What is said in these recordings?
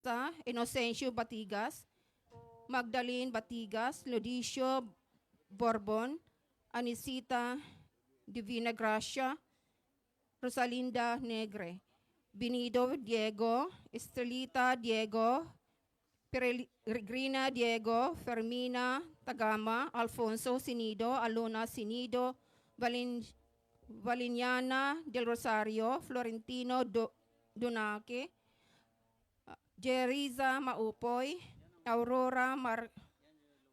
Bautista, Inocencio Batigas, Magdalene Batigas, Lodicio Borbon, Anisita Divina Gracia, Rosalinda Negre, Binido Diego, Estrelita Diego, Peregrina Diego, Fermina Tagama, Alfonso Sinido, Alona Sinido, Valiniana del Rosario, Florentino Donaque, Jeriza Maupoy, Aurora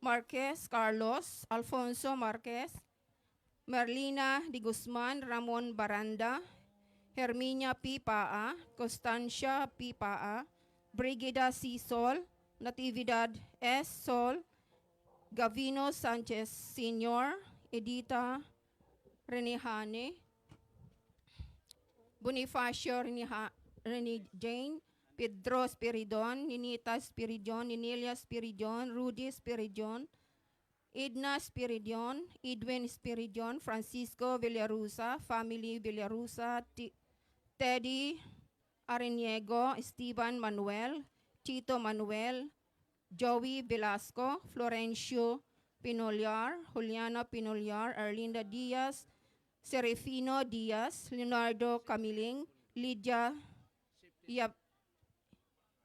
Marquez Carlos, Alfonso Marquez, Merlina Di Guzman, Ramon Baranda, Herminia P. Paa, Constancia P. Paa, Brigida C. Sol, Natividad S. Sol, Gavino Sanchez Sr., Edita Renihane, Bonifacio Reni Jane, Pedro Spiridon, Ninita Spiridon, Ninelia Spiridon, Rudy Spiridon, Edna Spiridon, Edwin Spiridon, Francisco Villarusa, Family Villarusa, Teddy Ariniego, Esteban Manuel, Tito Manuel, Joey Velasco, Florencio Pinollar, Juliana Pinollar, Erlinda Diaz, Serafino Diaz, Leonardo Camiling, Lydia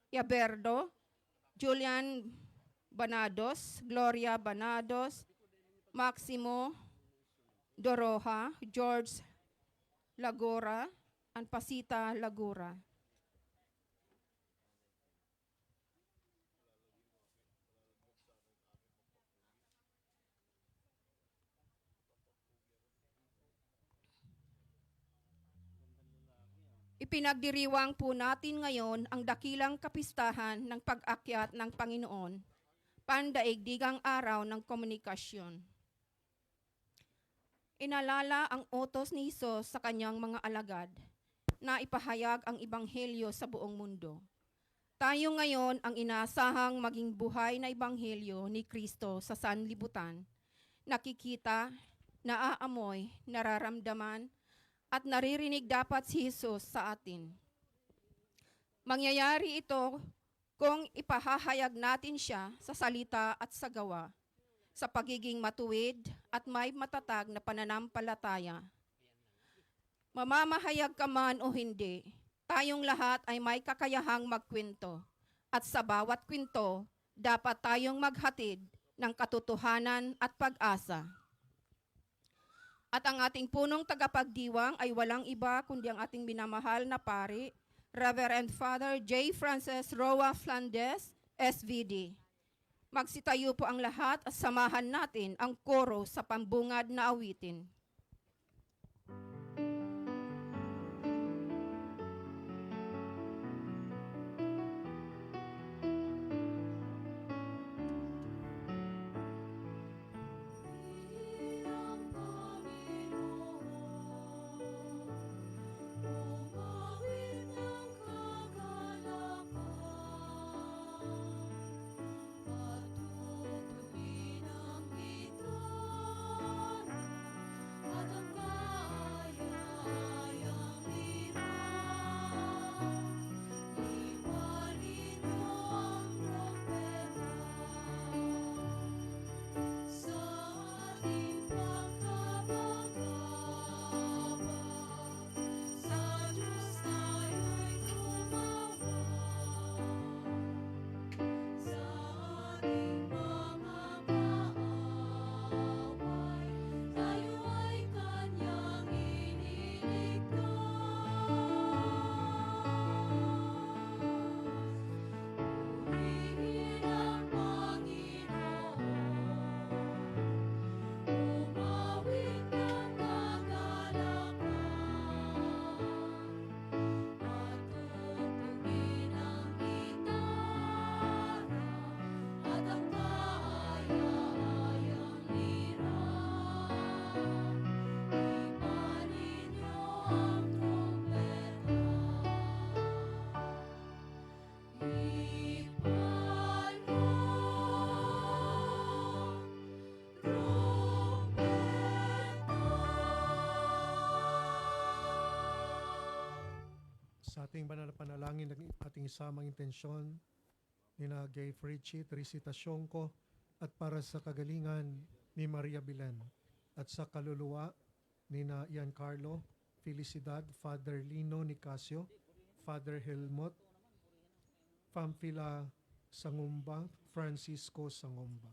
Yaberdo, Julian Banados, Gloria Banados, Maximo Doroja, George Lagora, and Pasita Lagura. Ipinagdiriwang po natin ngayon ang dakilang kapistahan ng pag-akyat ng Panginoon, pandaigdigang araw ng komunikasyon. Inalala ang utos ni Hesus sa kanyang mga alagad na ipahayag ang ebanghelyo sa buong mundo. Tayo ngayon ang inaasahang maging buhay na ebanghelyo ni Kristo sa sanlibutan. Nakikita, naaamoy, nararamdaman, at naririnig dapat si Hesus sa atin. Mangyayari ito kung ipahahayag natin siya sa salita at sa gawa, sa pagiging matuwid at may matatag na pananampalataya. Mamamahayag ka man o hindi, tayong lahat ay may kakayahang magkwento. At sa bawat kwento, dapat tayong maghatid ng katotohanan at pag-asa. At ang ating punong tagapagdiwang ay walang iba kundi ang ating minamahal na pari, Reverend Father J. Francis Roa Flandes, SVD. Magsitayo po ang lahat at samahan natin ang koro sa pambungad na awitin. Sa ating banal na panalangin, ating isamang intensyon, nina Gay Fritchie, Teresita Sionco, at para sa kagalingan ni Maria Bilen. At sa kaluluwa nina Ian Carlo, Felicidad, Father Lino Nicasio, Father Helmut, Pamphila Sangumba, Francisco Sangumba.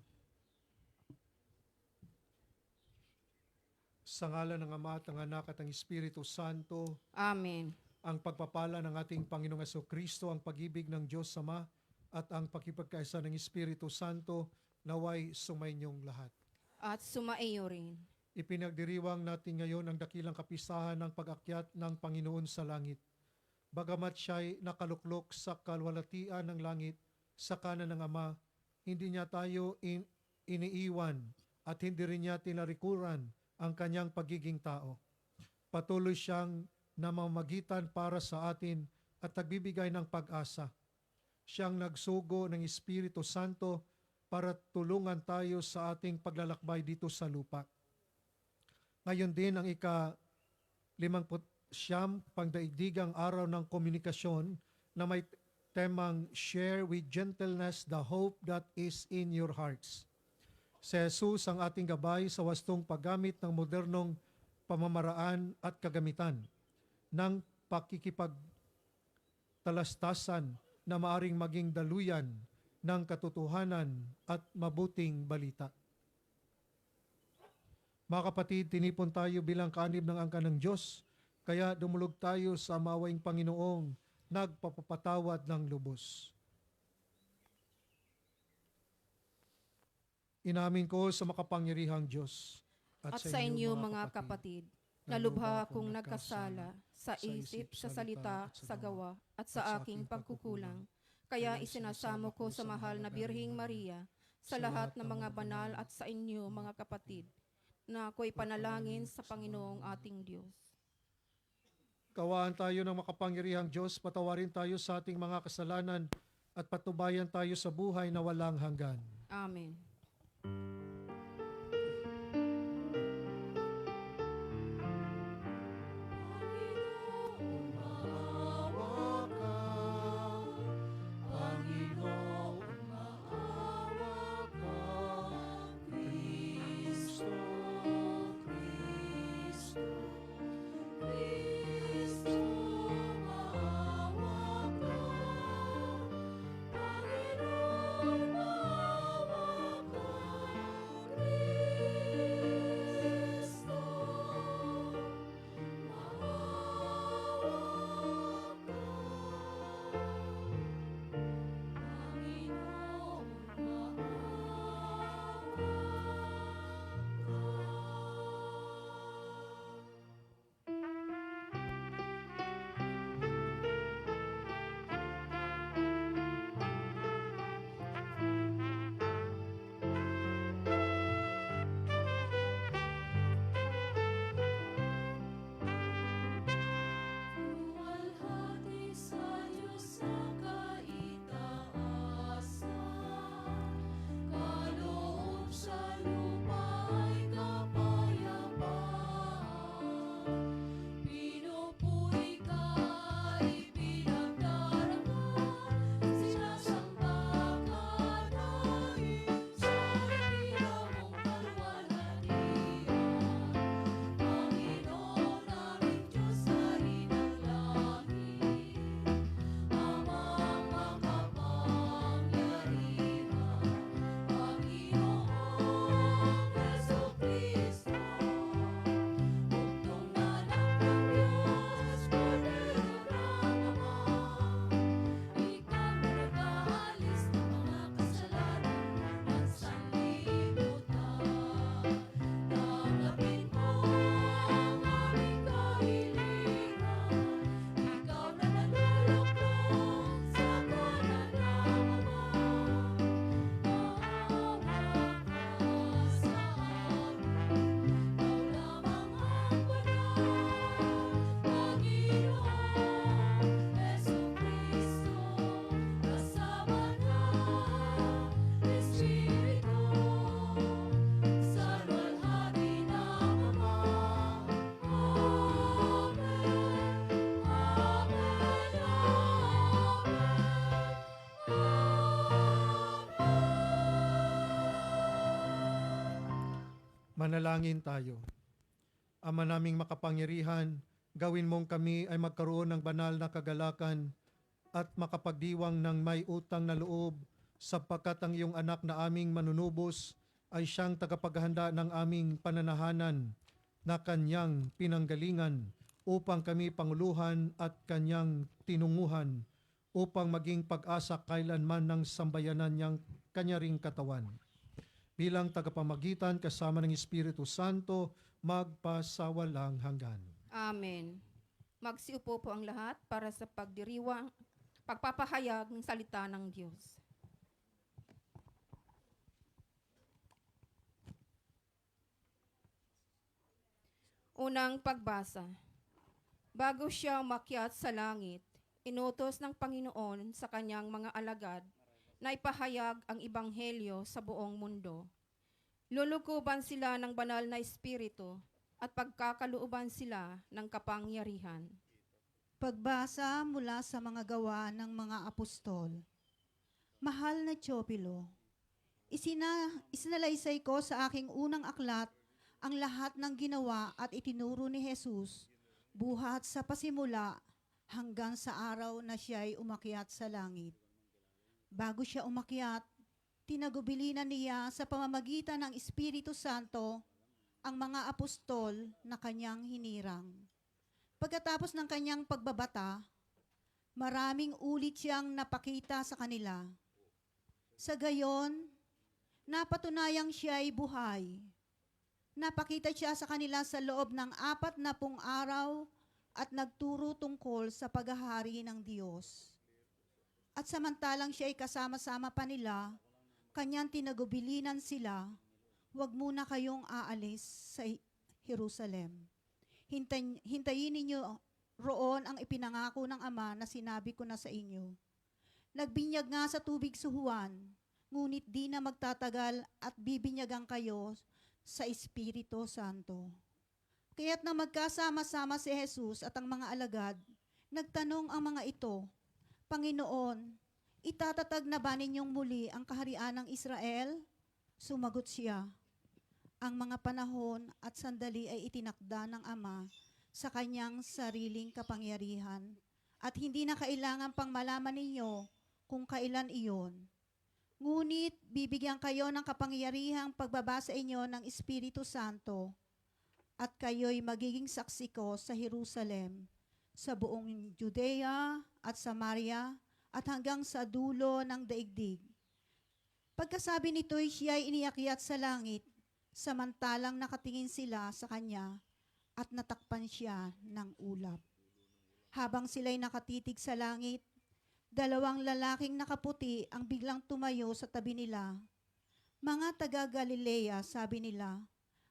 Sa ngalan ng Ama at ng Anak at ng Espiritu Santo, Amen. ang pagpapala ng ating Panginoong Kristo, ang pag-ibig ng Diyos Ama, at ang pakipagkaisa ng Espiritu Santo, naway sumainyong lahat. At sumaiyo rin. Ipinagdiriwang natin ngayon ang dakilang kapistahan ng pag-akyat ng Panginoon sa langit. Bagamat siya'y nakaluklok sa kalwalatian ng langit, sa kanan ng Ama, hindi niya tayo iniiwan at hindi rin niya tinarikuran ang kanyang pagiging tao. Patuloy siyang namamagitan para sa atin at nagbibigay ng pag-asa. Siyang nagsugo ng Espiritu Santo para tulungan tayo sa ating paglalakbay dito sa lupa. Ngayon din ang ika-59 pangdaigdigang araw ng komunikasyon na may temang Share with Gentleness the Hope that is in Your Hearts. Si Jesus ang ating gabay sa wastong paggamit ng modernong pamamaraan at kagamitan ng pakikipagtalastasan na maaring maging daluyan ng katotohanan at mabuting balita. Mga kapatid, tinipon tayo bilang kaanib ng angkan ng Diyos, kaya dumulog tayo sa mawaing Panginoong nagpapapatawad ng lubos. Inamin ko sa makapangyarihang Diyos At sa inyo mga kapatid, na lubha akong nagkasala sa isip, sa salita, sa gawa, at sa aking pagkukulang. Kaya isinasamo ko sa mahal na Birhing Maria, sa lahat ng mga banal at sa inyo mga kapatid, na ako'y panalangin sa Panginoong ating Diyos. Kawaan tayo ng makapangyarihang Diyos, patawarin tayo sa ating mga kasalanan at patubayan tayo sa buhay na walang hanggan. Amen. Manalangin tayo. Ama naming makapangyarihan, gawin mong kami ay magkaroon ng banal na kagalakan at makapagdiwang ng may utang na loob sapagkat ang iyong anak na aming manunubos ay siyang tagapaghanda ng aming pananahanan na kanyang pinanggalingan upang kami panguluhan at kanyang tinunguhan upang maging pag-asa kailanman ng sambayanan niyang kanya ring katawan. Bilang tagapamagitan kasama ng Espiritu Santo, magpasawalang hanggan. Amen. Magsiupo po ang lahat para sa pagpapahayag ng salita ng Diyos. Unang pagbasa. Bago siya umakyat sa langit, inutos ng Panginoon sa kanyang mga alagad na ipahayag ang ebanghelyo sa buong mundo. Lulukuban sila ng banal na espiritu at pagkakalooban sila ng kapangyarihan. Pagbasa mula sa mga gawa ng mga apostol. Mahal na Teopilo, isinalaysay ko sa aking unang aklat ang lahat ng ginawa at itinuro ni Jesus buhat sa pasimula hanggang sa araw na siya'y umakyat sa langit. Bago siya umakyat, tinagubilinan niya sa pamamagitan ng Espiritu Santo ang mga apostol na kanyang hinirang. Pagkatapos ng kanyang pagbabata, maraming ulit siyang napakita sa kanila. Sa gayon, napatunayang siya'y buhay. Napakita siya sa kanila sa loob ng 40 araw at nagturo tungkol sa paghahari ng Diyos. At samantalang siya'y kasama-sama pa nila, kanyang tinagubilinan sila, huwag muna kayong aalis sa Jerusalem. Hintayin ninyo roon ang ipinangako ng Ama na sinabi ko na sa inyo. Nagbinyag nga sa tubig si Juan, ngunit di na magtatagal at bibinyagan kayo sa Espiritu Santo. Kaya't nang magkasama-sama si Jesus at ang mga alagad, nagtanong ang mga ito, Panginoon, itatatag na ba ninyong muli ang kaharian ng Israel? Sumagot siya, ang mga panahon at sandali ay itinakda ng Ama sa kanyang sariling kapangyarihan at hindi na kailangan pang malaman ninyo kung kailan iyon. Ngunit bibigyan kayo ng kapangyarihang pagbaba sa inyo ng Espiritu Santo at kayo'y magiging saksi ko sa Jerusalem, sa buong Judea at Samaria at hanggang sa dulo ng daigdig. Pagkasabi nito'y siya'y iniakyat sa langit, samantalang nakatingin sila sa kanya at natakpan siya ng ulap. Habang sila'y nakatitig sa langit, 2 lalaking nakaputi ang biglang tumayo sa tabi nila. Mga taga-Galilea, sabi nila,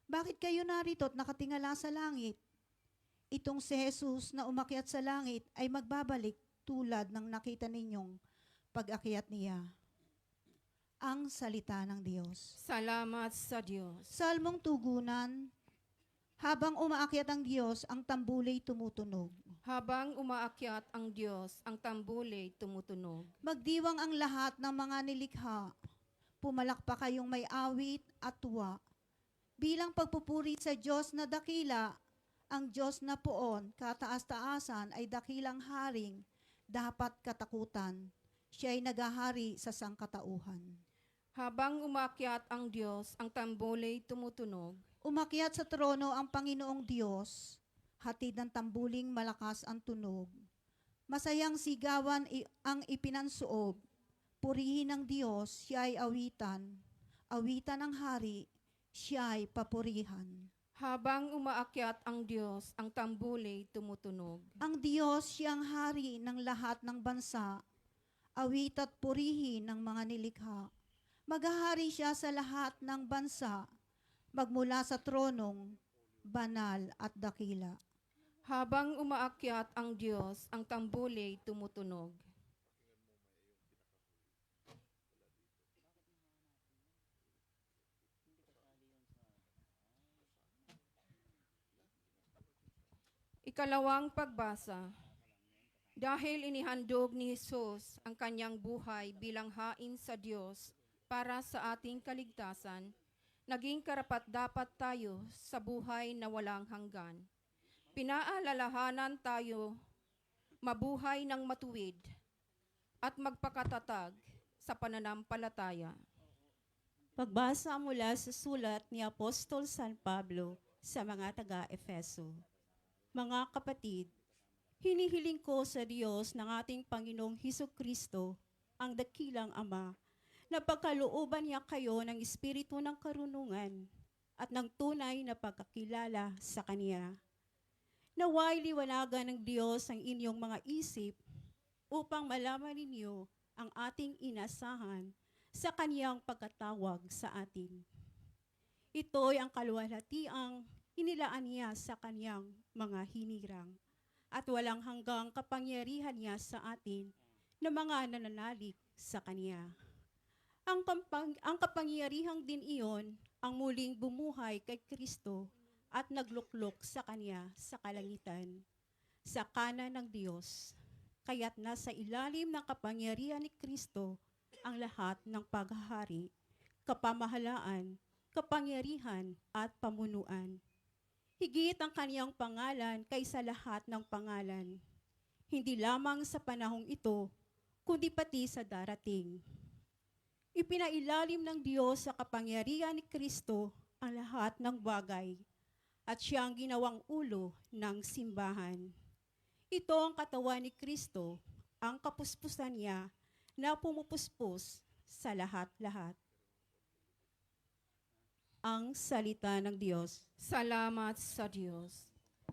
bakit kayo narito at nakatingala sa langit? Itong si Jesus na umakyat sa langit ay magbabalik tulad ng nakita ninyong pag-akyat niya. Ang salita ng Diyos. Salamat sa Diyos. Salmong tugunan, habang umaakyat ang Diyos, ang tambulay tumutunog. Habang umaakyat ang Diyos, ang tambulay tumutunog. Magdiwang ang lahat ng mga nilikha. Pumalakpak kayong may awit at tuwa. Bilang pagpupuri sa Diyos na dakila, ang Diyos na poon, kataas-taasan ay dakilang haring, dapat katakutan. Siya'y nagahari sa sangkatauhan. Habang umaakyat ang Diyos, ang tambulay tumutunog. Umakyat sa trono ang Panginoong Diyos, hatid ng tambuling malakas ang tunog. Masayang sigawan ang ipinansuob, purihin ng Diyos, siya'y awitan. Awitan ng hari, siya'y papurihan. Habang umaakyat ang Diyos, ang tambulay tumutunog. Ang Diyos siyang hari ng lahat ng bansa, awit at purihin ng mga nilikha. Maghahari siya sa lahat ng bansa, magmula sa tronong banal at dakila. Habang umaakyat ang Diyos, ang tambulay tumutunog. Ikalawang pagbasa. Dahil inihandog ni Jesus ang kanyang buhay bilang hain sa Diyos para sa ating kaligtasan, Naging karapat-dapat tayo sa buhay na walang hanggan. Pinaalalahanan tayo mabuhay ng matuwid at magpakatatag sa pananampalataya. Pagbasa mula sa sulat ni Apostol San Pablo sa mga taga-Efeso. Mga kapatid, hinihiling ko sa Diyos ng ating Panginoong Hesukristo, ang dakilang Ama, na pagkalooban niya kayo ng espiritu ng karunungan at ng tunay na pagkakilala sa Kanya. Naway liwanagan ng Diyos ang inyong mga isip upang malaman ninyo ang ating inasahan sa Kaniyang pagkatawag sa atin. Ito'y ang kaluwalhatiang inilaan niya sa Kaniyang mga hinirang at walang hanggang kapangyarihan niya sa atin na mga nananalig sa Kaniya. Ang kapangyarihang din iyon ang muling bumuhay kay Kristo at nagluklok sa Kanya sa kalangitan, sa kanan ng Diyos. Kaya't nasa ilalim ng kapangyarihan ni Kristo ang lahat ng paghahari, kapamahalaan, kapangyarihan at pamunuan. Higit ang Kaniyang pangalan kaysa lahat ng pangalan, hindi lamang sa panahong ito, kundi pati sa darating. Ipinailalim ng Diyos sa kapangyarihan ni Kristo ang lahat ng bagay at siya ang ginawang ulo ng simbahan. Ito ang katawan ni Kristo, ang kapuspusan niya na pumupuspos sa lahat-lahat. Ang salita ng Diyos. Salamat sa Diyos.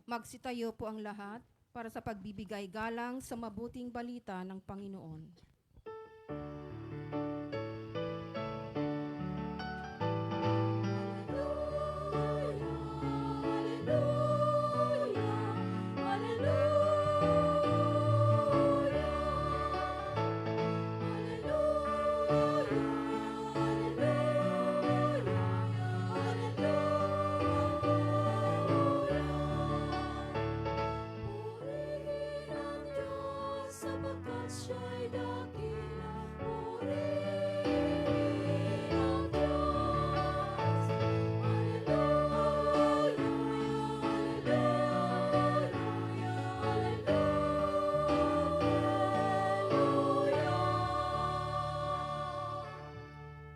Magsitayo po ang lahat para sa pagbibigay galang sa mabuting balita ng Panginoon.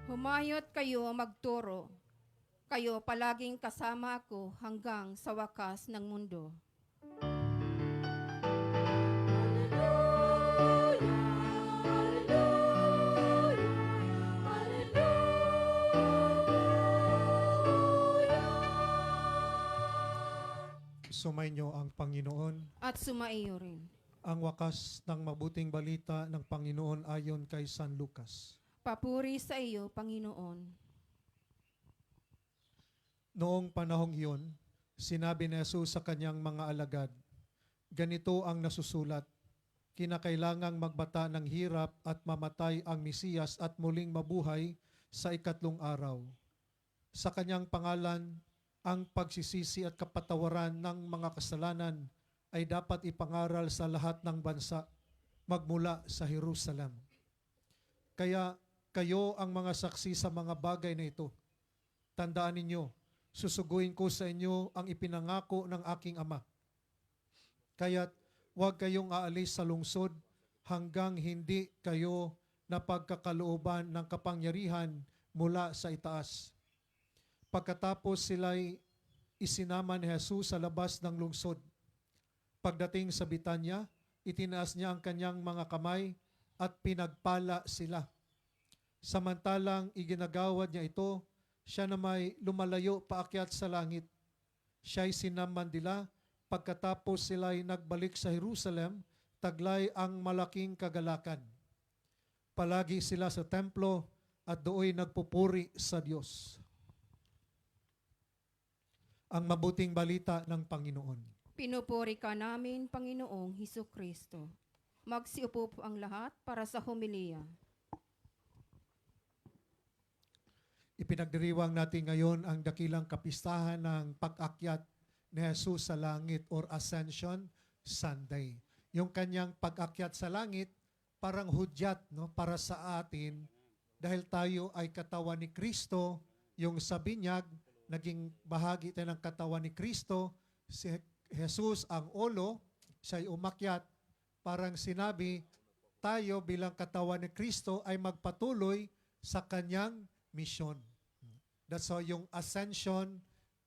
Humayot kayo magturo. Kayo palaging kasama ako hanggang sa wakas ng mundo. Sumainyo ang Panginoon. At sumaiyo rin. Ang wakas ng mabuting balita ng Panginoon ayon kay San Lucas. Papuri sa iyo, Panginoon. Noong panahong iyon, sinabi ni Jesus sa kanyang mga alagad, ganito ang nasusulat, kinakailangang magbata ng hirap at mamatay ang Mesiyas at muling mabuhay sa ikatlong araw. Sa kanyang pangalan, ang pagsisisi at kapatawaran ng mga kasalanan ay dapat ipangaral sa lahat ng bansa, magmula sa Jerusalem. Kaya kayo ang mga saksi sa mga bagay na ito. Tandaan ninyo, susuguin ko sa inyo ang ipinangako ng aking Ama. Kaya't huwag kayong aalis sa lungsod hanggang hindi kayo napagkakalooban ng kapangyarihan mula sa itaas. Pagkatapos sila'y isinama ni Jesus sa labas ng lungsod. Pagdating sa Bitanya, itinaas niya ang kanyang mga kamay at pinagpala sila. Samantalang iginagawad niya ito, siya na may lumalayo paakyat sa langit. Siya'y sinamandila, pagkatapos sila'y nagbalik sa Jerusalem, taglay ang malaking kagalakan. Palagi sila sa templo at dooy nagpupuri sa Diyos. Ang mabuting balita ng Panginoon. Pinupuri ka namin, Panginoong Hesukristo. Magsiupo po ang lahat para sa homilya. Ipinagdiriwang natin ngayon ang dakilang kapistahan ng pag-akyat ni Jesus sa langit or Ascension Sunday. Yung kanyang pag-akyat sa langit, parang hudyat, no, para sa atin dahil tayo ay katawan ni Kristo yung sa binyag, naging bahagi tayo ng katawan ni Kristo. Si Jesus ang ulo, siya'y umakyat. Parang sinabi, tayo bilang katawan ni Kristo ay magpatuloy sa kanyang misyon. That's why yung ascension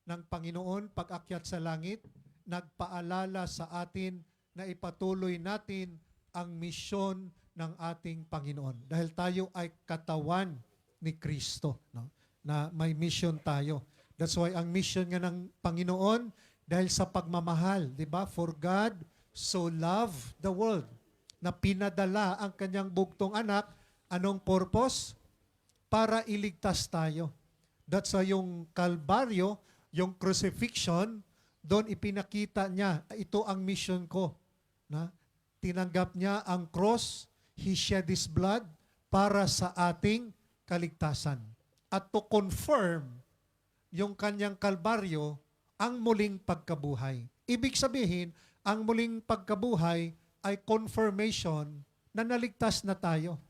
ng Panginoon, pag-akyat sa langit, nagpaalala sa atin na ipatuloy natin ang misyon ng ating Panginoon. Dahil tayo ay katawan ni Kristo, no? Na may mission tayo. That's why ang mission nga ng Panginoon, dahil sa pagmamahal, di ba? For God so loved the world, na pinadala ang kanyang bugtong anak. Anong purpose? Para iligtas tayo. That's why yung Kalbaryo, yung crucifixion, doon ipinakita niya, ito ang mission ko. Na tinanggap niya ang cross, He shed His blood para sa ating kaligtasan. At to confirm yung kanyang Kalbaryo, ang muling pagkabuhay. Ibig sabihin, ang muling pagkabuhay ay confirmation na naligtas na tayo.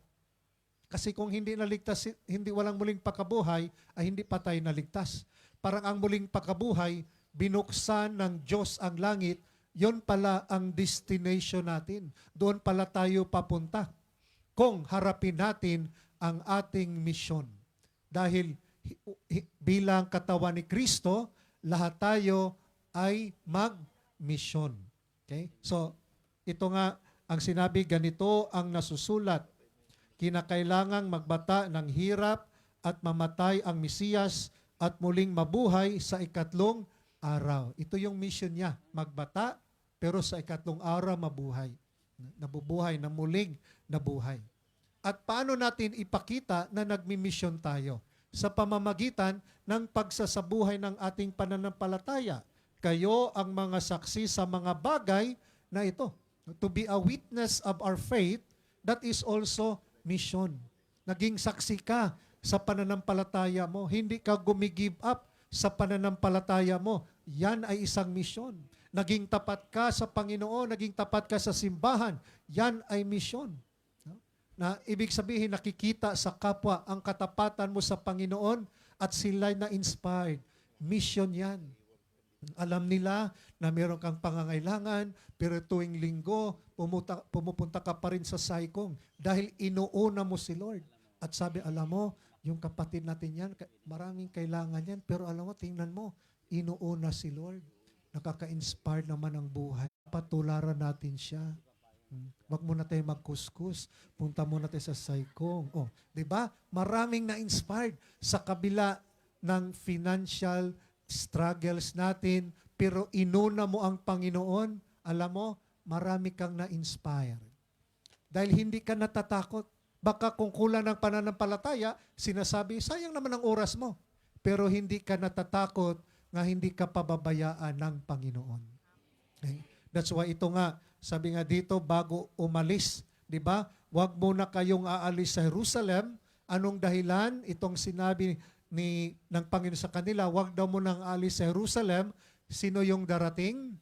Kasi kung hindi naligtas, hindi walang muling pagkabuhay, ay hindi pa tayo naligtas. Parang ang muling pagkabuhay, binuksan ng Diyos ang langit, yon pala ang destination natin. Doon pala tayo papunta. Kung harapin natin ang ating misyon. Dahil bilang katawan ni Kristo, lahat tayo ay mag-mission. Okay? So, ito nga ang sinabi, ganito ang nasusulat. Kinakailangang magbata ng hirap at mamatay ang Mesiyas at muling mabuhay sa ikatlong araw. Ito yung mission niya, magbata pero sa ikatlong araw mabuhay. Nabubuhay, na muling nabuhay. At paano natin ipakita na nagmi-mission tayo? Sa pamamagitan ng pagsasabuhay ng ating pananampalataya. Kayo ang mga saksi sa mga bagay na ito. To be a witness of our faith, that is also mission. Naging saksi ka sa pananampalataya mo. Hindi ka gumigive up sa pananampalataya mo. Yan ay isang mission. Naging tapat ka sa Panginoon, naging tapat ka sa simbahan. Yan ay mission. Na ibig sabihin, nakikita sa kapwa ang katapatan mo sa Panginoon at sila'y na-inspired. Mission yan. Alam nila na meron kang pangangailangan, pero tuwing linggo, pumupunta ka pa rin sa saikong dahil inuuna mo si Lord. At sabi, alam mo, yung kapatid natin yan, maraming kailangan yan, pero alam mo, tingnan mo, inuuna si Lord. Nakaka-inspire naman ang buhay. Patularan natin siya. Wag muna tayo magkuskus. Punta muna tayo sa saikong. Oh, 'di ba? Maraming na-inspired sa kabila ng financial struggles natin, pero inuna mo ang Panginoon, alam mo, marami kang na-inspire. Dahil hindi ka natatakot. Baka kung kulang ng pananampalataya, sinasabi, sayang naman ang oras mo. Pero hindi ka natatakot nga hindi ka pababayaan ng Panginoon. Okay? That's why ito nga, sabi nga dito, bago umalis, di ba? Huwag muna kayong aalis sa Jerusalem. Anong dahilan? Itong sinabi ng Panginoon sa kanila, huwag daw munang aalis sa Jerusalem. Sino yung darating?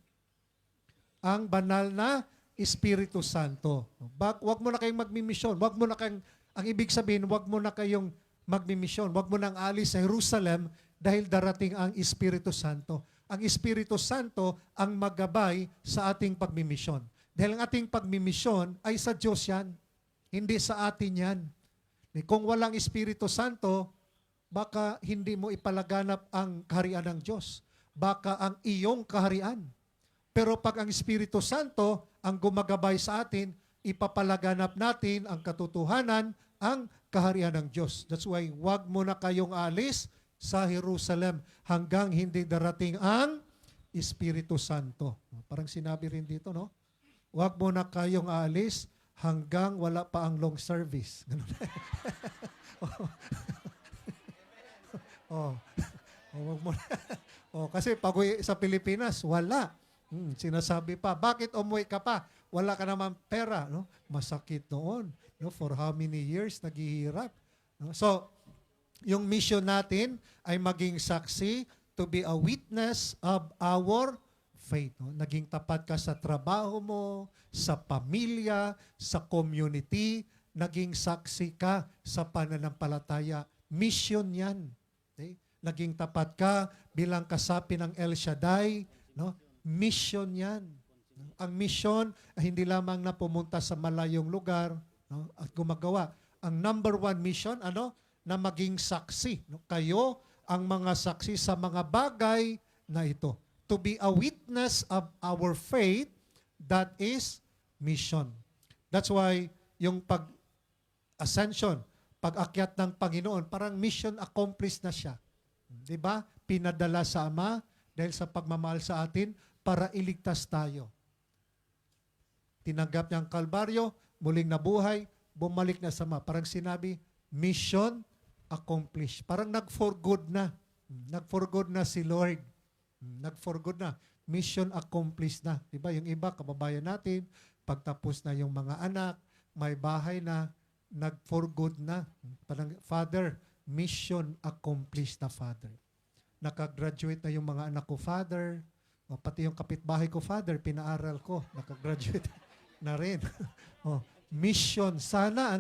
Ang banal na Espiritu Santo. Huwag mo na kayong magmimisyon. Huwag mo na kayong, ang ibig sabihin, huwag mo na kayong magmimisyon. Huwag mo nang aalis sa Jerusalem dahil darating ang Espiritu Santo. Ang Espiritu Santo ang maggabay sa ating pagmimisyon. Dahil ang ating pagmimisyon ay sa Diyos yan. Hindi sa atin yan. Kung walang Espiritu Santo, baka hindi mo ipalaganap ang kaharian ng Diyos. Baka ang iyong kaharian. Pero pag ang Espiritu Santo ang gumagabay sa atin, ipapalaganap natin ang katotohanan, ang kaharian ng Diyos. That's why wag mo na kayong alis sa Jerusalem hanggang hindi darating ang Espiritu Santo. Parang sinabi rin dito, no? Wag mo na kayong aalis hanggang wala pa ang long service. Ganun. Wag mo na. Kasi pag sa Pilipinas, wala. Sinasabi pa, bakit umuwi ka pa? Wala ka naman pera. No? Masakit noon. No? For how many years naghihirap? No? So, yung mission natin ay maging saksi, to be a witness of our faith. No? Naging tapat ka sa trabaho mo, sa pamilya, sa community, naging saksi ka sa pananampalataya. Mission yan. Okay? Naging tapat ka bilang kasapi ng El Shaddai. No? Mission yan. Ang mission ay hindi lamang na pumunta sa malayong lugar, no? At gumagawa. Ang number one mission, na maging saksi. No? Kayo ang mga saksi sa mga bagay na ito. To be a witness of our faith, that is mission. That's why yung pag-ascension, pag-akyat ng Panginoon, parang mission accomplished na siya. Di ba? Pinadala sa Ama dahil sa pagmamahal sa atin para iligtas tayo. Tinanggap niya ang Kalbaryo, muling nabuhay, bumalik na sa Ama. Parang sinabi, mission accomplished. Parang nag-for good na. Nag-for good na si Lord. Nag-for good na. Mission accomplished na. Diba? Yung iba, kababayan natin, pagtapos na yung mga anak, may bahay na, nag-for good na. Parang, Father, mission accomplished na, Father. Nakagraduate na yung mga anak ko, Father. O, pati yung kapitbahay ko, Father, pinaaral ko. Nakagraduate na rin. O, mission. Sana,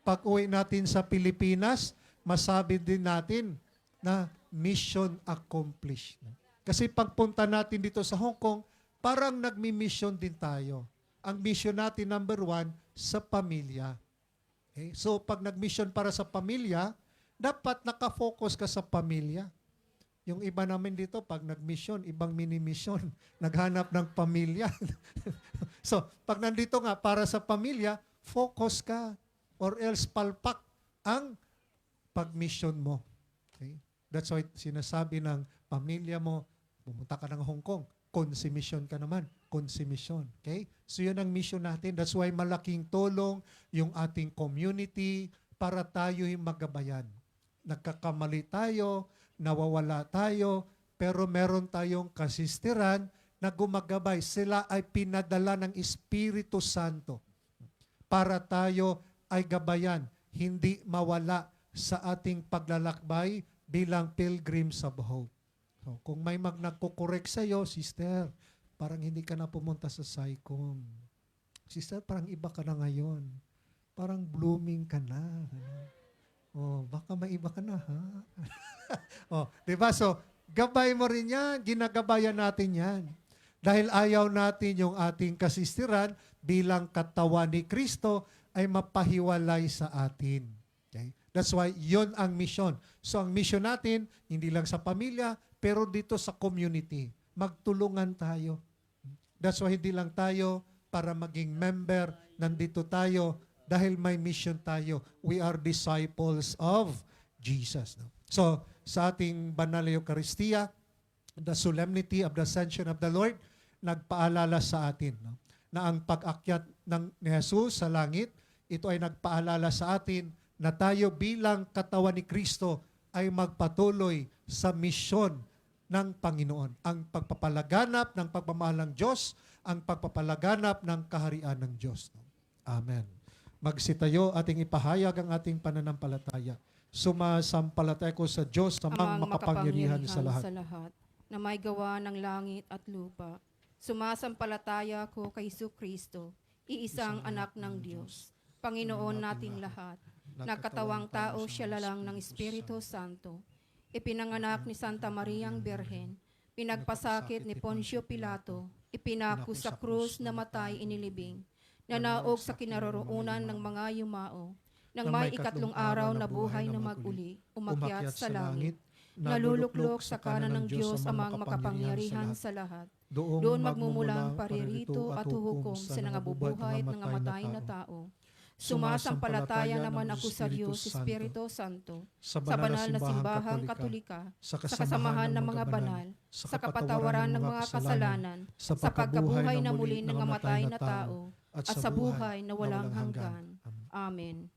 pag uwi natin sa Pilipinas, masabi din natin na mission accomplished. Kasi pagpunta natin dito sa Hong Kong, parang nagmi-mission din tayo. Ang mission natin, number one, sa pamilya. Okay? So, pag nag-mission para sa pamilya, dapat nakafocus ka sa pamilya. Yung iba namin dito, pag nag-mission, ibang mini-mission, naghanap ng pamilya. So, pag nandito nga, para sa pamilya, focus ka. Or else, palpak ang pag-mission mo. Okay? That's why sinasabi ng pamilya mo, pumunta ka ng Hong Kong, consummation ka naman. Consummation. Okay? So yun ang mission natin. That's why malaking tulong yung ating community para tayo yung magabayan. Nagkakamali tayo, nawawala tayo, pero meron tayong kasistiran na gumagabay. Sila ay pinadala ng Espiritu Santo para tayo ay gabayan, hindi mawala sa ating paglalakbay bilang pilgrims of hope. So, kung may nagkukorek sa'yo, sister, parang hindi ka na pumunta sa SAICOM. Sister, parang iba ka na ngayon. Parang blooming ka na. Oh, baka may iba ka na, ha? Oh, diba? So, gabay mo rin yan. Ginagabayan natin yan. Dahil ayaw natin yung ating kasistiran bilang katawan ni Kristo ay mapahiwalay sa atin. Okay? That's why yun ang mission. So ang mission natin, hindi lang sa pamilya, pero dito sa community. Magtulungan tayo. That's why hindi lang tayo para maging member, nandito tayo dahil may mission tayo. We are disciples of Jesus. No? So sa ating banal na Eucharistia, the solemnity of the Ascension of the Lord, nagpaalala sa atin, no? Na ang pag-akyat ni Jesus sa langit, ito ay nagpaalala sa atin na tayo bilang katawan ni Kristo ay magpatuloy sa misyon ng Panginoon. Ang pagpapalaganap ng pagmamahal ng Diyos, ang pagpapalaganap ng kaharian ng Diyos. Amen. Magsitayo ating ipahayag ang ating pananampalataya. Sumasampalataya ko sa Diyos, amang makapangyarihan sa lahat. Na may gawa ng langit at lupa. Sumasampalataya ko kay Kristo, iisang anak ng Diyos, Panginoon nating lahat. Nagkatawang tao siya lalang ng Espiritu Santo. Ipinanganak ni Santa Mariang Birhen. Pinagpasakit ni Poncio Pilato. Ipinako sa krus na matay inilibing. Nanaog sa kinaroroonan ng mga yumao. Nang may ikatlong araw na buhay na mag-uli, umakyat sa langit. Naluluklok sa kanan ng Diyos amang makapangyarihan sa lahat. Doon magmumulang paririto at huhukom sa nangabubuhay at nangamatay na tao. Sumasampalataya naman ako sa Diyos, Espiritu Santo, sa banal na simbahang katolika, sa kasamahan ng mga banal, sa kapatawaran ng mga kasalanan, sa pagkabuhay na muli ng namatay na tao, at sa buhay na walang hanggan. Amen.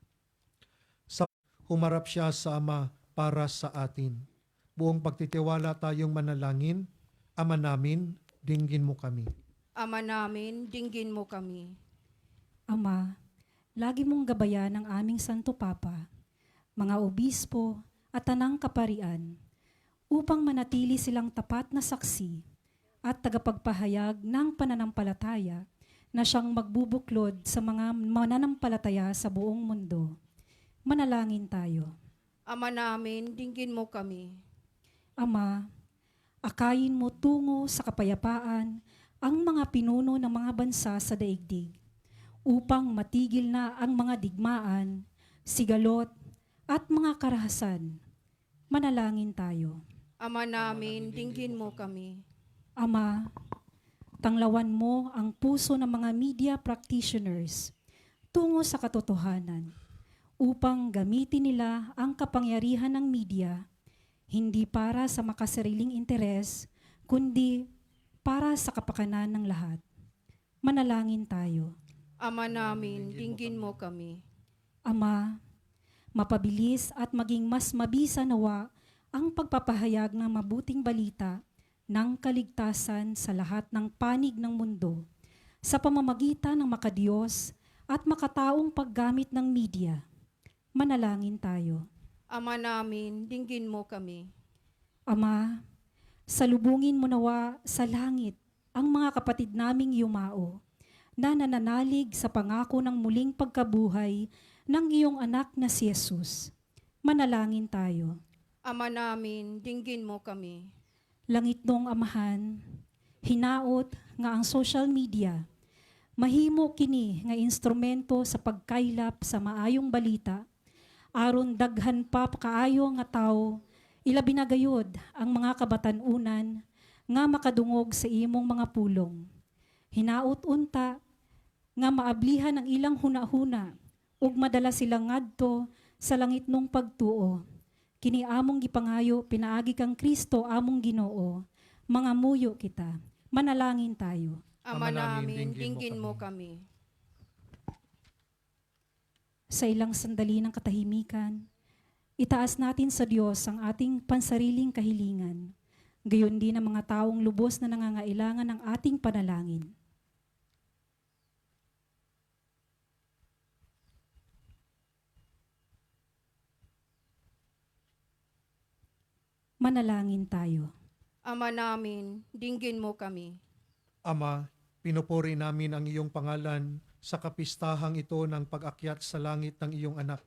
Humarap siya sa Ama para sa atin. Buong pagtitiwala tayong manalangin. Ama namin, dinggin mo kami. Ama namin, dinggin mo kami. Ama, lagi mong gabayan ang aming Santo Papa, mga obispo at tanang kaparian, upang manatili silang tapat na saksi at tagapagpahayag ng pananampalataya na siyang magbubuklod sa mga mananampalataya sa buong mundo. Manalangin tayo. Ama namin, dinggin mo kami. Ama, akayin mo tungo sa kapayapaan ang mga pinuno ng mga bansa sa daigdig upang matigil na ang mga digmaan, sigalot, at mga karahasan. Manalangin tayo. Ama namin, dinggin mo kami. Ama, tanglawan mo ang puso ng mga media practitioners tungo sa katotohanan upang gamitin nila ang kapangyarihan ng media hindi para sa makasariling interes, kundi para sa kapakanan ng lahat. Manalangin tayo. Ama namin, dinggin mo kami. Ama, mapabilis at maging mas mabisa nawa ang pagpapahayag ng mabuting balita ng kaligtasan sa lahat ng panig ng mundo sa pamamagitan ng makadiyos at makataong paggamit ng media. Manalangin tayo. Ama namin, dinggin mo kami. Ama, salubungin mo nawa sa langit ang mga kapatid naming yumao na nananalig sa pangako ng muling pagkabuhay ng iyong anak na si Jesus. Manalangin tayo. Ama namin, dinggin mo kami. Langit nung amahan, hinaot nga ang social media, mahimo kini nga instrumento sa pagkaylap sa maayong balita, aron daghan pa kaayo nga tao, ilabi na gayod ang mga kabatanunan nga makadungog sa imong mga pulong. Hinaot unta nga maablihan ang ilang hunahuna ug madala silang ngadto sa langit nung pagtuo. Kini among gipangayo pinaagi kang Kristo among Ginoo. Mga muyo kita. Manalangin tayo. Ama namin, dinggin mo kami. Sa ilang sandali ng katahimikan, itaas natin sa Diyos ang ating pansariling kahilingan, gayon din ang mga taong lubos na nangangailangan ng ating panalangin. Manalangin tayo. Ama namin, dinggin mo kami. Ama, pinupuri namin ang iyong pangalan sa kapistahang ito ng pag-akyat sa langit ng iyong anak.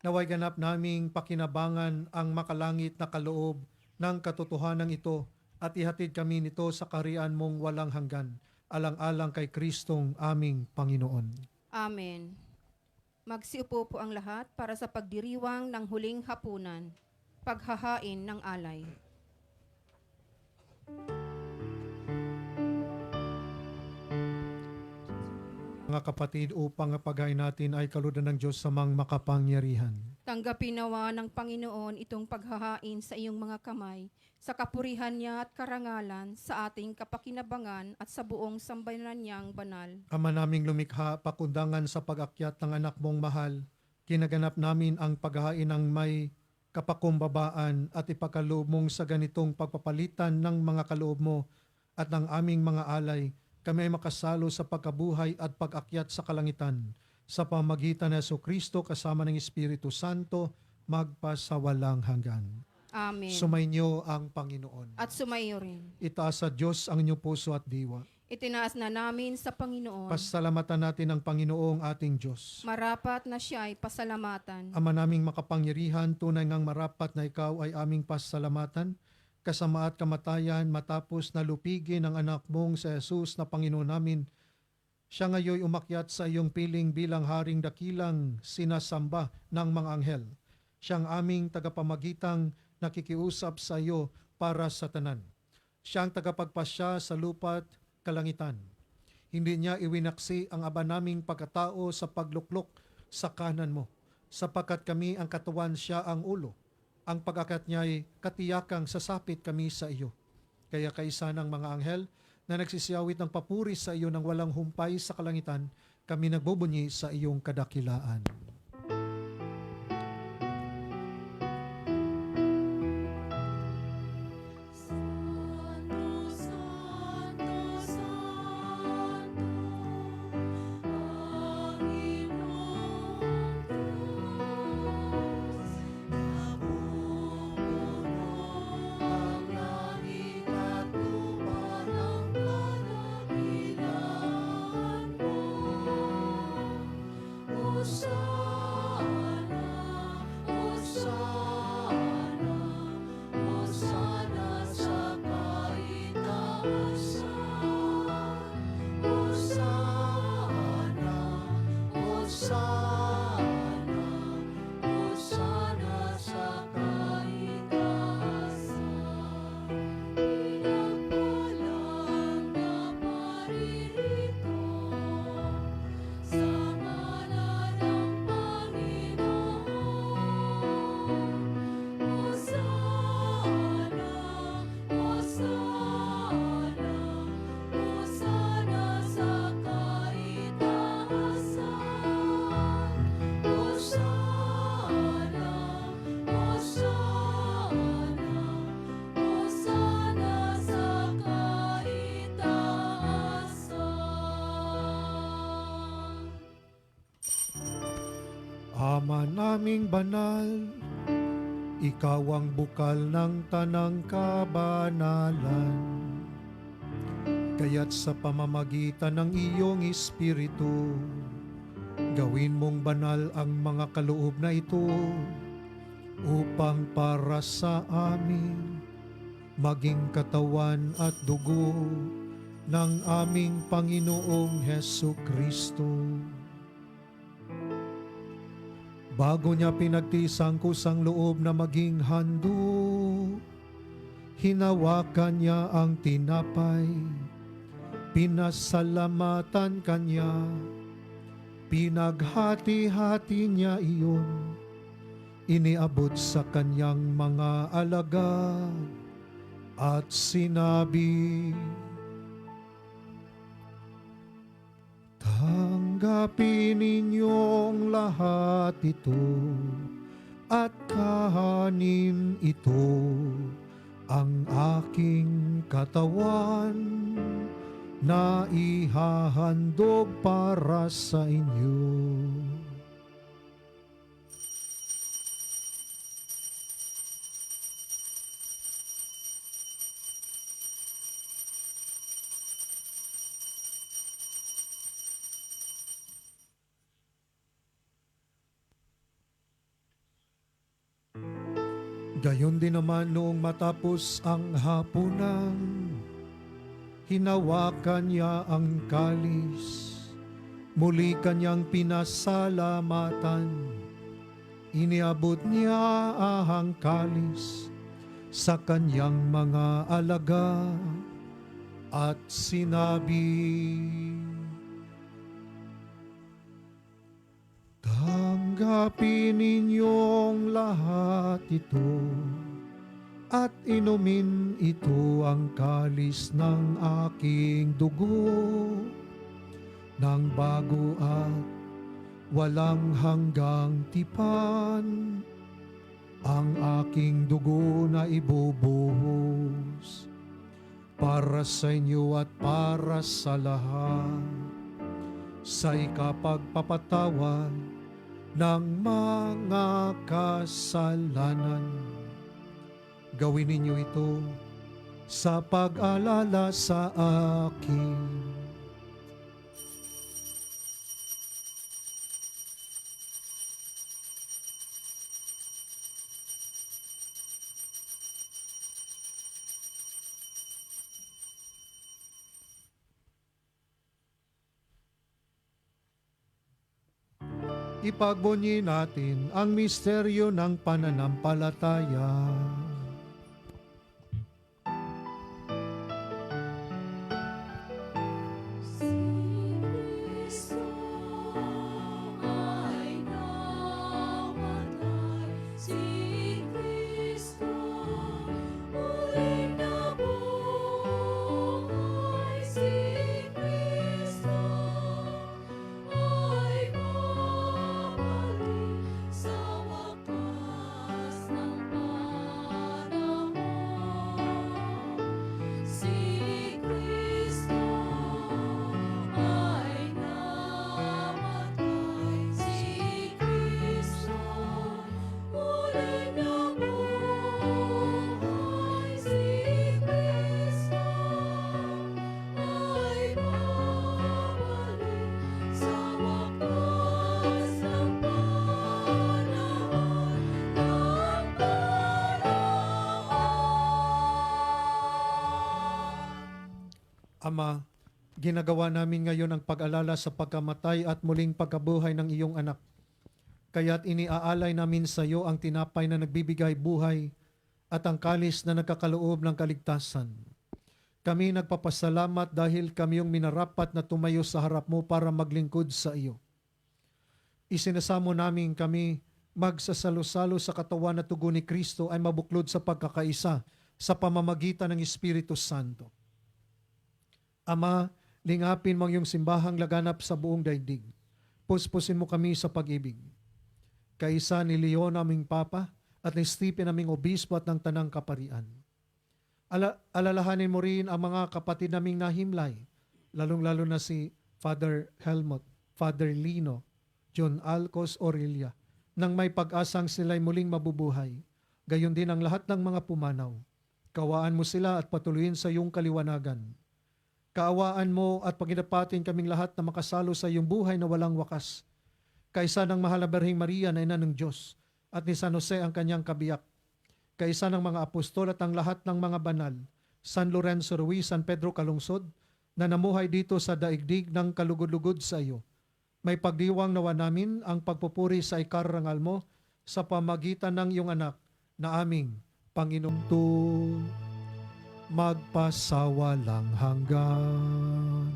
Naway ganap naming pakinabangan ang makalangit na kaloob ng katotohanan ito at ihatid kami nito sa kaharian mong walang hanggan, alang-alang kay Kristong aming Panginoon. Amen. Magsiupo po ang lahat para sa pagdiriwang ng huling hapunan, paghahain ng alay. Mga kapatid, upang paghain natin ay kaludan ng Diyos sa mga makapangyarihan. Tanggapin nawa ng Panginoon itong paghahain sa iyong mga kamay, sa kapurihan niya at karangalan, sa ating kapakinabangan at sa buong sambayanan niyang banal. Ama naming lumikha, pakundangan sa pag-akyat ng anak mong mahal, kinaganap namin ang paghahain ng may kapakumbabaan at ipagkaloob mong sa ganitong pagpapalitan ng mga kaloob mo at ng aming mga alay, kami ay makasalo sa pagkabuhay at pag-akyat sa kalangitan sa pamagitan ng Jesucristo kasama ng Espiritu Santo magpasawalang hanggan. Amen. Sumainyo ang Panginoon. At sumayo rin. Itaas sa Diyos ang inyong puso at diwa. Itinaas na namin sa Panginoon. Pasalamatan natin ang Panginoong ating Diyos. Marapat na siya ay pasalamatan. Ama naming makapangyarihan, tunay ngang marapat na ikaw ay aming pasalamatan, kasama at kamatayan matapos na lupigin ang anak mong sa Jesus na Panginoon namin. Siya ngayon umakyat sa iyong piling bilang haring dakilang sinasamba ng mga anghel. Siyang aming tagapamagitang nakikiusap sa iyo para sa tanan. Siyang tagapagpasya sa lupa't kalangitan. Hindi niya iwinaksi ang aba naming pagkatao sa pagluklok sa kanan mo, sapagkat kami ang katawan, siya ang ulo. Ang pag-akyat niya ay katiyakang sasapit kami sa iyo. Kaya kaisa ng mga anghel na nagsisiyawit ng papuri sa iyo ng walang humpay sa kalangitan, kami nagbubunyi sa iyong kadakilaan. Sa Ama naming banal, ikaw ang bukal ng tanang kabanalan. Kaya't sa pamamagitan ng iyong Espiritu, gawin mong banal ang mga kaloob na ito upang para sa amin maging katawan at dugo ng aming Panginoong Heso Kristo. Bago niya pinagtisang kusang loob na maging handog, hinawakan niya ang tinapay, pinasalamatan kanya, pinaghati-hati niya iyon, iniabot sa kanyang mga alagad at sinabi, tanggapin ninyong lahat ito at kahanin ito, ang aking katawan na ihahandog para sa inyo. Gayon din naman noong matapos ang hapunan, hinawakan niya ang kalis, muli kanyang pinasalamatan, iniabot niya ang kalis sa kanyang mga alaga at sinabi, tanggapin ninyong lahat ito at inumin ito ang kalis ng aking dugo ng bago at walang hanggang tipan, ang aking dugo na ibubuhos para sa inyo at para sa lahat sa ikapagpapatawad ng mga kasalanan. Gawin ninyo ito sa pag-alala sa akin. Ipagbunyi natin ang misteryo ng pananampalataya. Ama, ginagawa namin ngayon ang pag-alala sa pagkamatay at muling pagkabuhay ng iyong anak. Kaya't iniaalay namin sa iyo ang tinapay na nagbibigay buhay at ang kalis na nagkakaloob ng kaligtasan. Kami nagpapasalamat dahil kami yung minarapat na tumayo sa harap mo para maglingkod sa iyo. Isinasamo namin kami magsasalo-salo sa katawan at tugon ni Kristo ay mabuklod sa pagkakaisa sa pamamagitan ng Espiritu Santo. Ama, lingapin mo ang iyong simbahang laganap sa buong daigdig. Puspusin mo kami sa pag-ibig. Kaisa ni Leon aming Papa at ni Stephen aming Obispo at ng Tanang Kaparian. Alalahanin mo rin ang mga kapatid naming nahimlay, lalong-lalo na si Father Helmut, Father Lino, John Alcos Aurelia, nang may pag-asang sila'y muling mabubuhay. Gayon din ang lahat ng mga pumanaw. Kawaan mo sila at patuloyin sa iyong kaliwanagan. Kaawaan mo at paginapatin kaming lahat na makasalo sa iyong buhay na walang wakas. Kaisa ng mahal na Birheng Maria na ina ng Diyos at ni San Jose ang kanyang kabiyak. Kaisa ng mga apostol at ang lahat ng mga banal, San Lorenzo Ruiz, San Pedro Calungsod, na namuhay dito sa daigdig ng kalugod-lugod sa iyo. May pagdiwang nawa namin ang pagpupuri sa ikarangal mo sa pamagitan ng iyong anak na aming Panginoong to magpasawalang hanggan.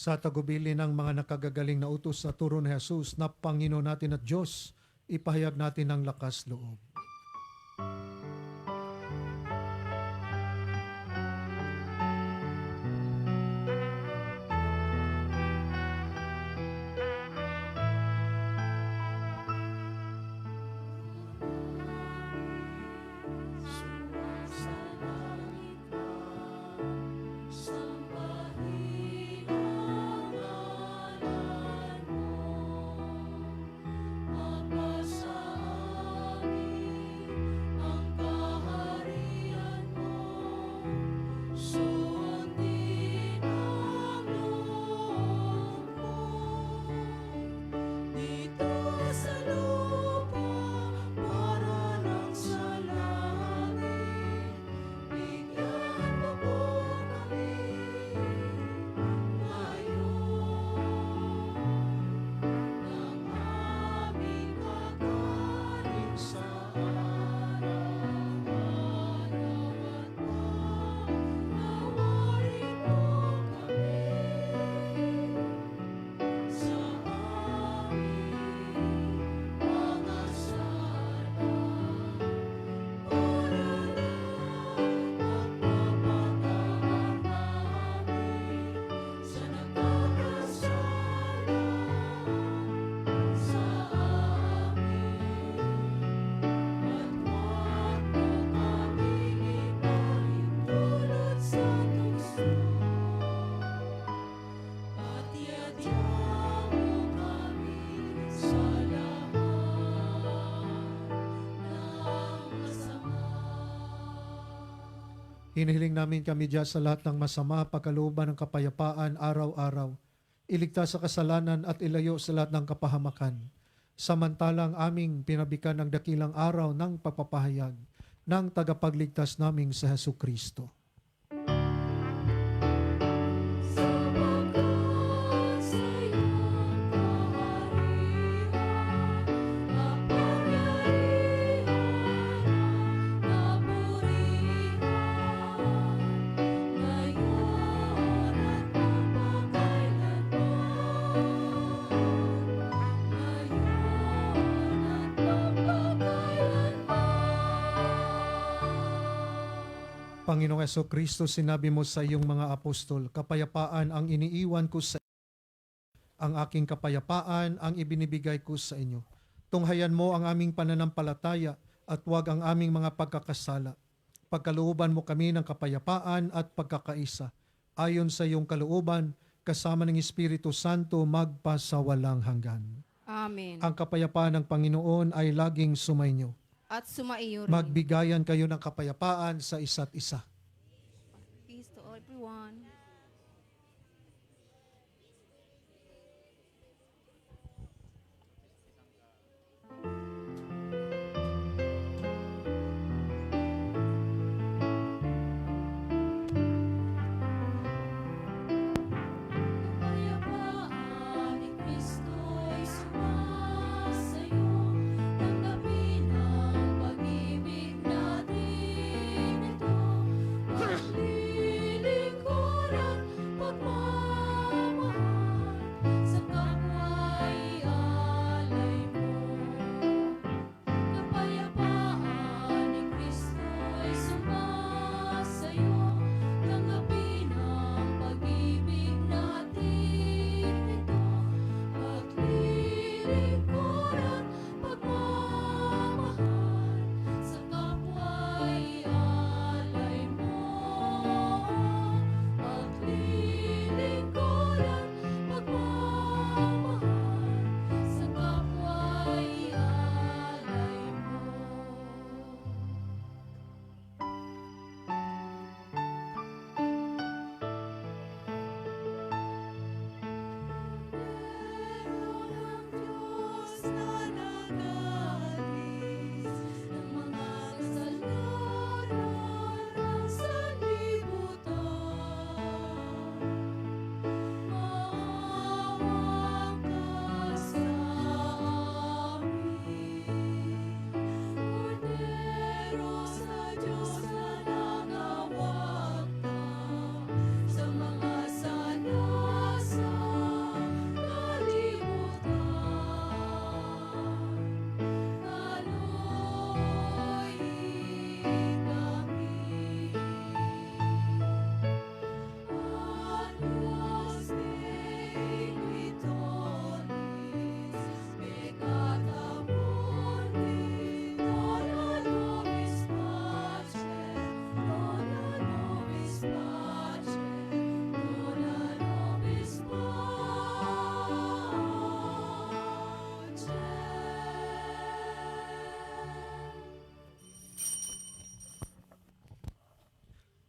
Sa tagubili ng mga nakagagaling na utos sa turo ni Jesus na Panginoon natin at Diyos, ipahayag natin ang lakas loob. Hinihiling namin kami Diyos sa lahat ng masama, pagkalooban ng kapayapaan araw-araw. Iligtas sa kasalanan at ilayo sa lahat ng kapahamakan. Samantalang aming pinabikan ng dakilang araw ng pagpapahayag ng tagapagligtas naming sa Jesucristo. Panginoong Jesucristo, sinabi mo sa iyong mga apostol, kapayapaan ang iniiwan ko sa inyo. Ang aking kapayapaan ang ibinibigay ko sa inyo. Tunghayan mo ang aming pananampalataya at huwag ang aming mga pagkakasala. Pagkalooban mo kami ng kapayapaan at pagkakaisa. Ayon sa iyong kalooban, kasama ng Espiritu Santo, magpasawalang hanggan. Amen. Ang kapayapaan ng Panginoon ay laging sumainyo. At sumaiyo rin. Magbigayan kayo ng kapayapaan sa isa't isa. Peace to everyone. Kapayapaan ni Kristo ay sumasayo, tanggapin ang pag-ibig natin ito, maglilingkod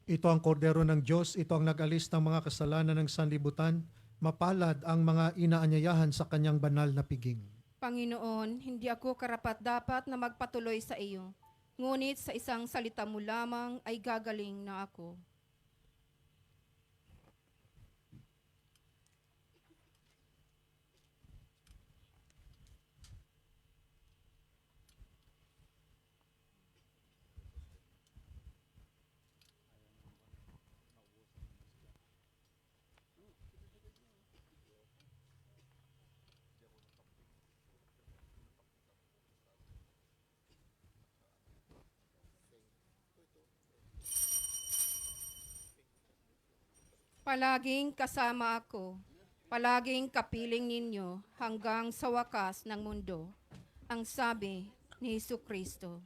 Ito ang kordero ng Diyos, ito ang nag-alis ng mga kasalanan ng sanlibutan. Mapalad ang mga inaanyayahan sa kanyang banal na piging. Panginoon, hindi ako karapat-dapat na magpatuloy sa iyo. Ngunit sa isang salita mo lamang ay gagaling na ako. Palaging kasama ako, palaging kapiling ninyo hanggang sa wakas ng mundo. Ang sabi ni Jesucristo.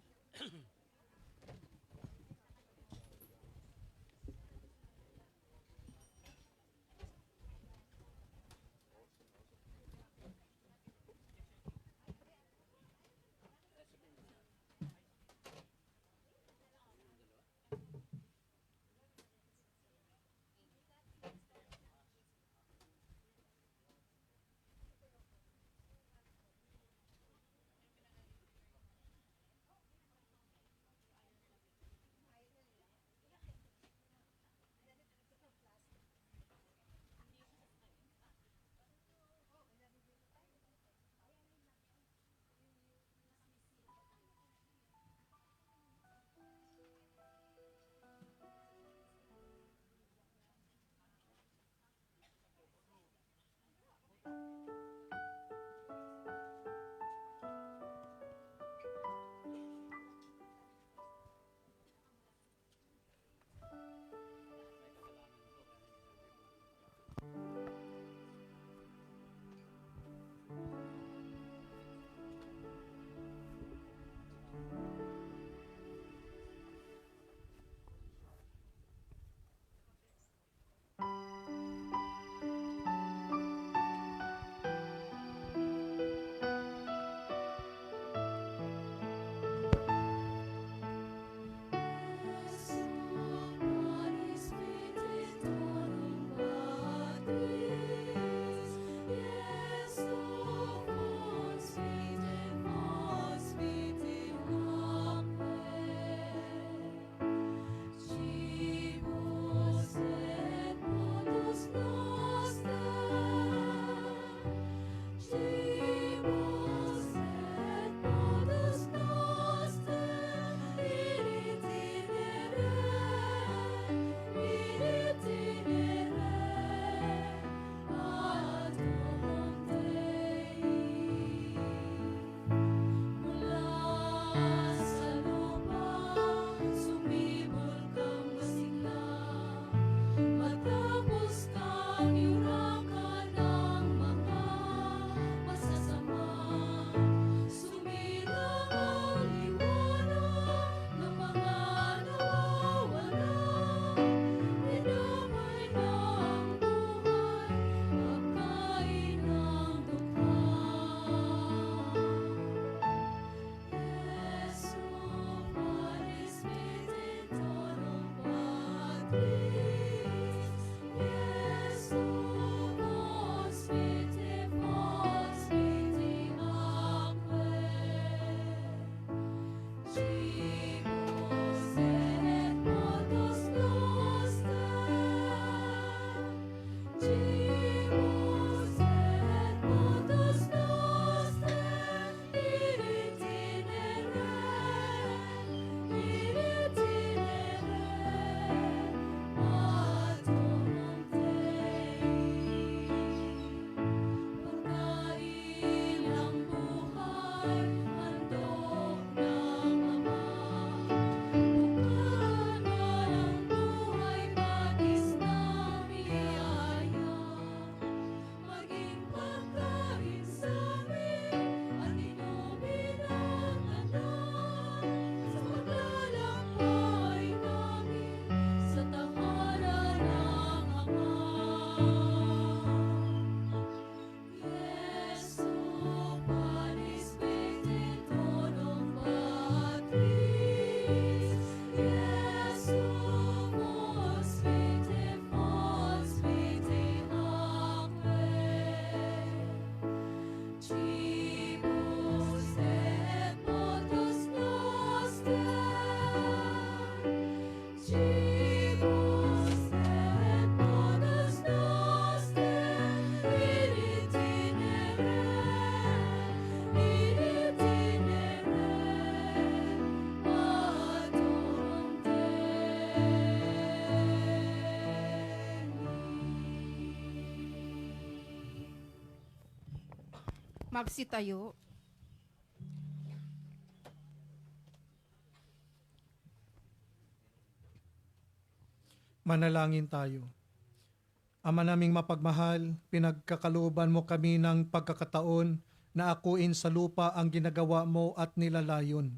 Magsitayo. Manalangin tayo. Ama naming mapagmahal, pinagkakalooban mo kami ng pagkakataon na akuin sa lupa ang ginagawa mo at nilalayon.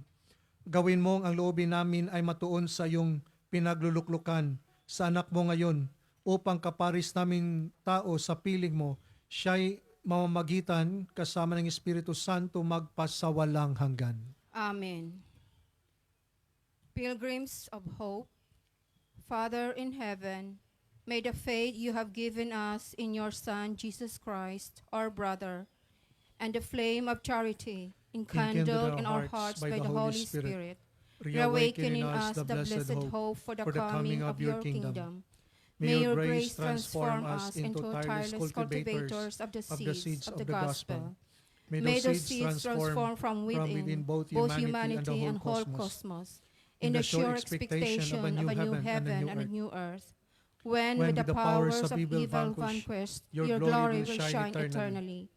Gawin mong ang loobin namin ay matuon sa iyong pinagluluklukan sa anak mo ngayon upang kaparis naming tao sa piling mo, siya'y mamamagitan kasama ng Espiritu Santo magpasawalang hanggan. Amen. Pilgrims of hope, Father in heaven, may the faith you have given us in your Son, Jesus Christ, our brother, and the flame of charity enkindled in our hearts by the Holy Spirit, reawaken in us the blessed hope for the coming of your kingdom. May your grace transform us into tireless cultivators of the seeds of the gospel. May those seeds transform from within both humanity and whole cosmos, in the sure expectation of a new heaven and a new earth, when with the powers of evil vanquished, your glory will shine eternally.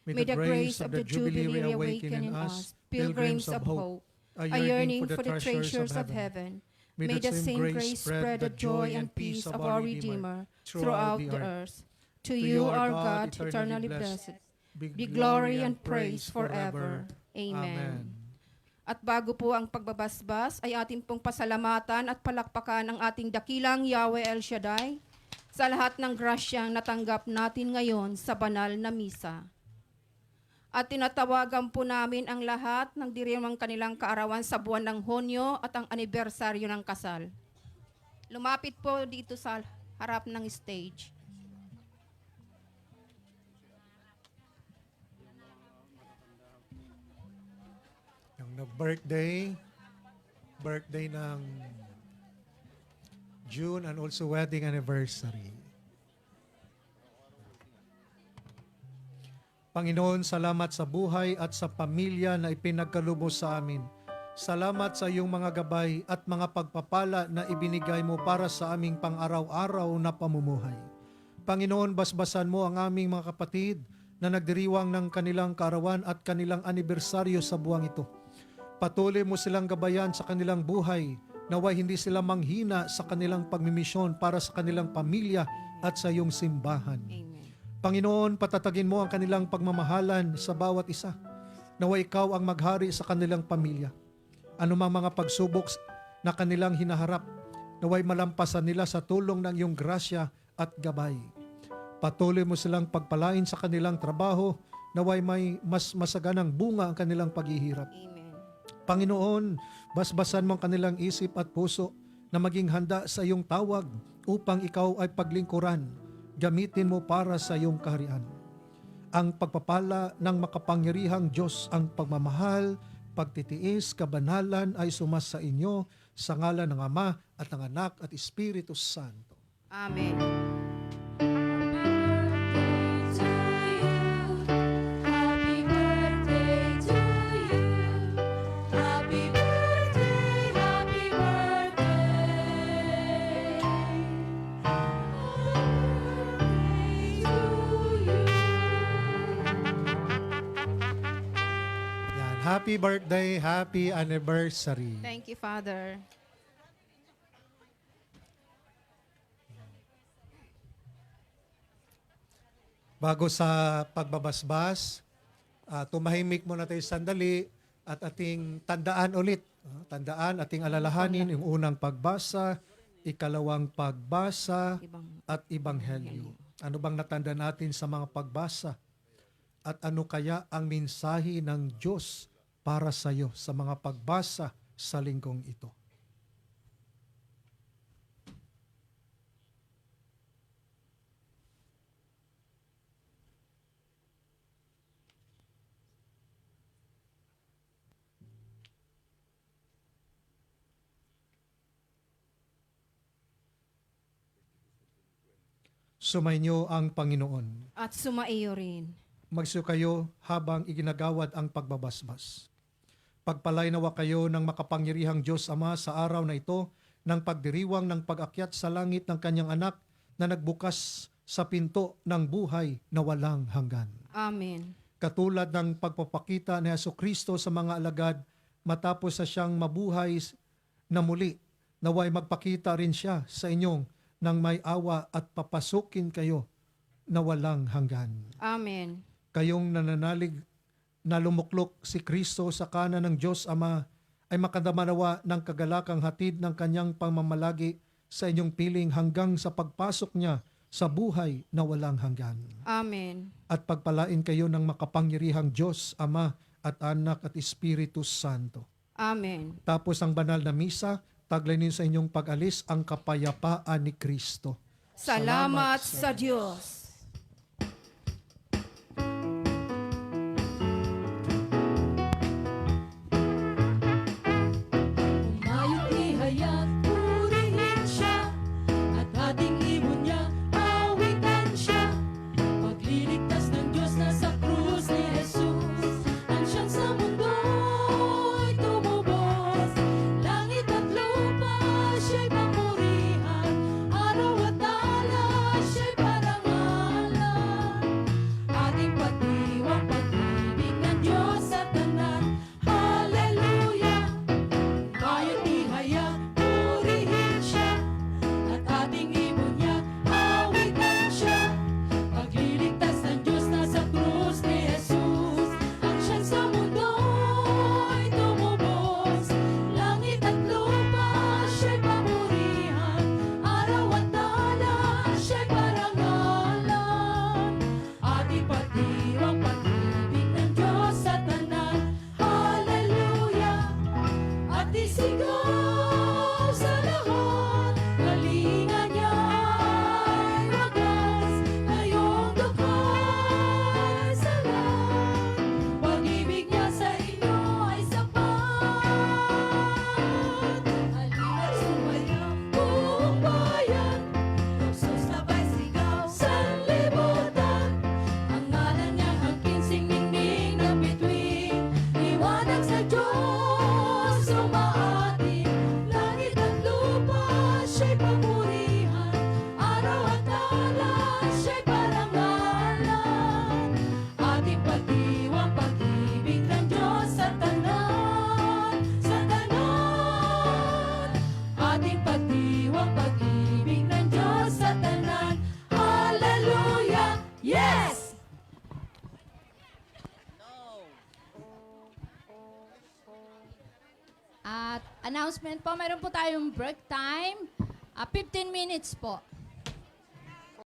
May the grace of the Jubilee reawaken in us, pilgrims of hope, a yearning for the treasures of heaven. May the same grace spread the joy and peace of our Redeemer throughout the earth. To you, our God, eternally blessed, be glory and praise forever. Amen. At bago po ang pagbabasbas, ay ating pong pasalamatan at palakpakan ang ating dakilang Yahweh El Shaddai sa lahat ng grasyang natanggap natin ngayon sa banal na misa. At tinatawagan po namin ang lahat ng diriwang kanilang kaarawan sa buwan ng Hunyo at ang anibersaryo ng kasal. Lumapit po dito sa harap ng stage. Yung birthday ng June and also wedding anniversary. Panginoon, salamat sa buhay at sa pamilya na ipinagkalubos sa amin. Salamat sa iyong mga gabay at mga pagpapala na ibinigay mo para sa aming pang-araw-araw na pamumuhay. Panginoon, basbasan mo ang aming mga kapatid na nagdiriwang ng kanilang kaarawan at kanilang anibersaryo sa buwang ito. Patuloy mo silang gabayan sa kanilang buhay, naway hindi sila manghina sa kanilang pagmimisyon para sa kanilang pamilya at sa iyong simbahan. Amen. Panginoon, patatagin mo ang kanilang pagmamahalan sa bawat isa. Naway ikaw ang maghari sa kanilang pamilya. Anumang mga pagsubok na kanilang hinaharap, naway malampasan nila sa tulong ng iyong grasya at gabay. Patuloy mo silang pagpalain sa kanilang trabaho, naway may mas masaganang bunga ang kanilang paghihirap. Amen. Panginoon, basbasan mo ang kanilang isip at puso na maging handa sa iyong tawag upang ikaw ay paglingkuran. Gamitin mo para sa iyong kaharian. Ang pagpapala ng makapangyarihang Diyos, ang pagmamahal, pagtitiis, kabanalan ay sumasa inyo sa ngalan ng Ama at ng Anak at Espiritu Santo. Amen. Happy birthday to you. Happy birthday, happy birthday. Yan. Happy birthday, happy anniversary. Thank you, Father. Bago sa pagbabasbas, tumahimik muna tayo sandali at ating tandaan ulit. Tandaan, ating alalahanin yung unang pagbasa, ikalawang pagbasa, at ibanghelyo. Ano bang natanda natin sa mga pagbasa? At ano kaya ang mensahe ng Diyos para sa iyo sa mga pagbasa sa linggong ito? Sumainyo ang Panginoon. At sumaiyo rin. Magsiyo kayo habang iginagawad ang pagbabasbas. Pagpalainawa kayo ng makapangyarihang Diyos Ama sa araw na ito ng pagdiriwang ng pag-akyat sa langit ng kanyang anak na nagbukas sa pinto ng buhay na walang hanggan. Amen. katulad ng pagpapakita ni Jesucristo sa mga alagad matapos sa siyang mabuhay na muli, naway magpakita rin siya sa inyong ng may awa at papasukin kayo na walang hanggan. Amen. Kayong nananalig na lumuklok si Kristo sa kanan ng Diyos Ama ay makadamanawa ng kagalakang hatid ng kanyang pamamalagi sa inyong piling hanggang sa pagpasok niya sa buhay na walang hanggan. Amen. At pagpalain kayo ng makapangyarihang Diyos, Ama at Anak at Espiritu Santo. Amen. Tapos ang banal na misa, taglay niyo sa inyong pag-alis ang kapayapaan ni Kristo. Salamat sa Diyos. Umayong ihayat, purihin siya, at ating ibon niya, awitan siya. Pagliligtas ng Diyos na sa krus ni Jesus, ang siyang sa mundo'y tumubos. Langit at lupa, siya'y papurihan, araw at alay, siya'y parangalan. Ating pagdiwang pag-ibig ng Diyos sa tanan, hallelujah. Baya't ihayag, purihin siya, at ating ibon niya, awitan siya. Pagliligtas ng Diyos na sa krus ni Jesus, ang siyang sa mundo'y tumubos. Langit at lupa, siya'y papurihan, araw at alay, siya'y parangalan. Ating pagdiwang pag-ibig ng Diyos sa tanan, hallelujah. At isigaw sa lahat, galingan niya'y wagas, ngayong dukhay sa lahat. Pag-ibig niya sa inyo ay sapat. Halina't sumayaw, buong bayan, luksos sabay sigaw sa libutan. Ang ngalan niya hangkin singning na bituin, liwanag sa Diyos umaating. Langit at lupa, siya'y papurihan, araw at alay, siya'y parangalan. Ating pagdiwang pag-ibig ng Diyos sa tanan, sa tanan. Ating pagdiwang pag-ibig ng Diyos sa tanan, hallelujah, yes! At announcement po, meron po tayong break time. 15 minutes po.